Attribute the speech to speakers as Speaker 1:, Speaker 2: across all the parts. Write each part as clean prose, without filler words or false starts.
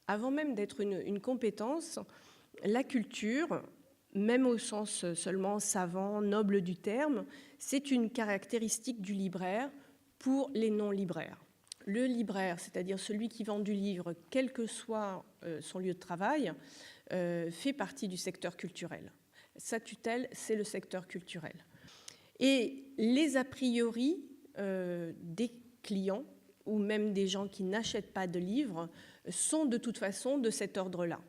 Speaker 1: Avant même d'être une compétence, la culture, même au sens seulement savant, noble du terme, c'est une caractéristique du libraire pour les non-libraires. Le libraire, c'est-à-dire celui qui vend du livre, quel que soit son lieu de travail, fait partie du secteur culturel. Sa tutelle, c'est le secteur culturel. Et les a priori des clients ou même des gens qui n'achètent pas de livres sont de toute façon de cet ordre-là.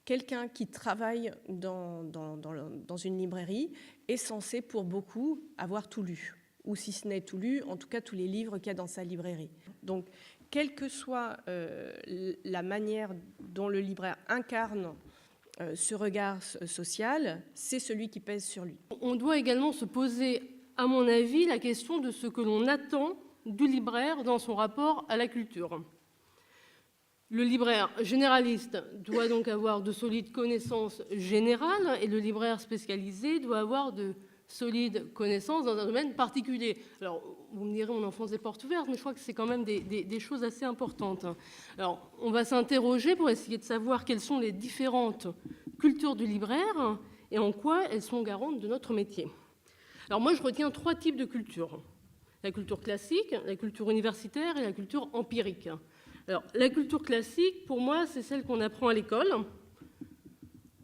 Speaker 1: Quelqu'un qui travaille dans une librairie est censé, pour beaucoup, avoir tout lu, ou si ce n'est tout lu, en tout cas tous les livres qu'il y a dans sa librairie. Donc, quelle que soit la manière dont le libraire incarne ce regard social, c'est celui qui pèse sur lui.
Speaker 2: On doit également se poser, à mon avis, la question de ce que l'on attend du libraire dans son rapport à la culture. Le libraire généraliste doit donc avoir de solides connaissances générales et le libraire spécialisé doit avoir de solides connaissances dans un domaine particulier. Alors, vous me direz, on enfonce des portes ouvertes, mais je crois que c'est quand même des choses assez importantes. Alors, on va s'interroger pour essayer de savoir quelles sont les différentes cultures du libraire et en quoi elles sont garantes de notre métier. Alors moi, je retiens 3 types de cultures. La culture classique, la culture universitaire et la culture empirique. Alors, la culture classique, pour moi, c'est celle qu'on apprend à l'école,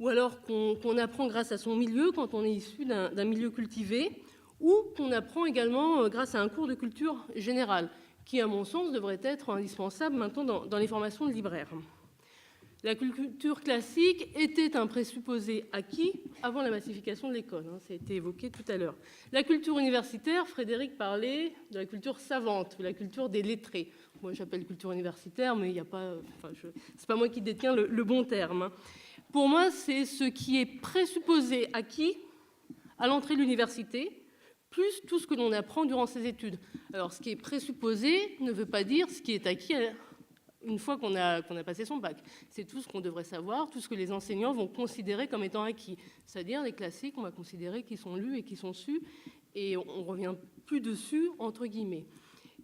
Speaker 2: ou alors qu'on apprend grâce à son milieu quand on est issu d'un milieu cultivé, ou qu'on apprend également grâce à un cours de culture générale, qui, à mon sens, devrait être indispensable maintenant dans les formations de libraires. La culture classique était un présupposé acquis avant la massification de l'école, ça a été évoqué tout à l'heure. La culture universitaire, Frédéric parlait de la culture savante, de la culture des lettrés. Moi, j'appelle culture universitaire, mais il n'y a pas, c'est pas moi qui détiens le bon terme. Pour moi, c'est ce qui est présupposé acquis à l'entrée de l'université, plus tout ce que l'on apprend durant ses études. Alors, ce qui est présupposé ne veut pas dire ce qui est acquis une fois qu'on a passé son bac. C'est tout ce qu'on devrait savoir, tout ce que les enseignants vont considérer comme étant acquis. C'est-à-dire les classiques, on va considérer qu'ils sont lus et qu'ils sont sus, et on ne revient plus dessus, entre guillemets.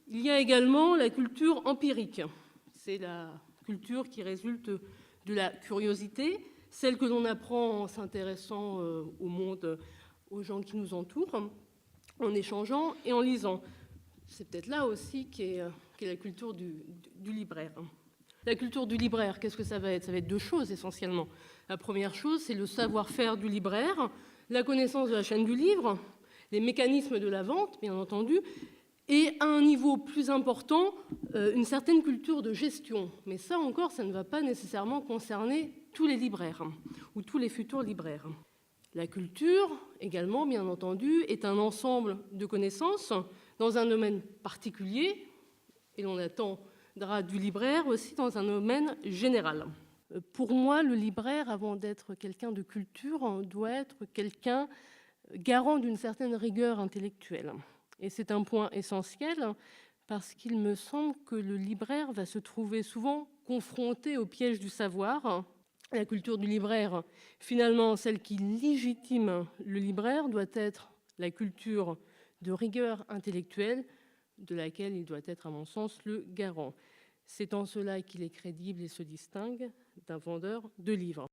Speaker 2: Il y a également la culture empirique. C'est la culture qui résulte de la curiosité, celle que l'on apprend en s'intéressant au monde, aux gens qui nous entourent, en échangeant et en lisant. C'est peut-être là aussi qu'est la culture du libraire. La culture du libraire, qu'est-ce que ça va être? Ça va être 2 choses essentiellement. La première chose, c'est le savoir-faire du libraire, la connaissance de la chaîne du livre, les mécanismes de la vente, bien entendu, et à un niveau plus important, une certaine culture de gestion. Mais ça encore, ça ne va pas nécessairement concerner tous les libraires ou tous les futurs libraires. La culture, également, bien entendu, est un ensemble de connaissances dans un domaine particulier, et l'on attendra du libraire aussi dans un domaine général. Pour moi, le libraire, avant d'être quelqu'un de culture, doit être quelqu'un garant d'une certaine rigueur intellectuelle. Et c'est un point essentiel parce qu'il me semble que le libraire va se trouver souvent confronté au piège du savoir. La culture du libraire, finalement, celle qui légitime le libraire, doit être la culture de rigueur intellectuelle de laquelle il doit être, à mon sens, le garant. C'est en cela qu'il est crédible et se distingue d'un vendeur de livres.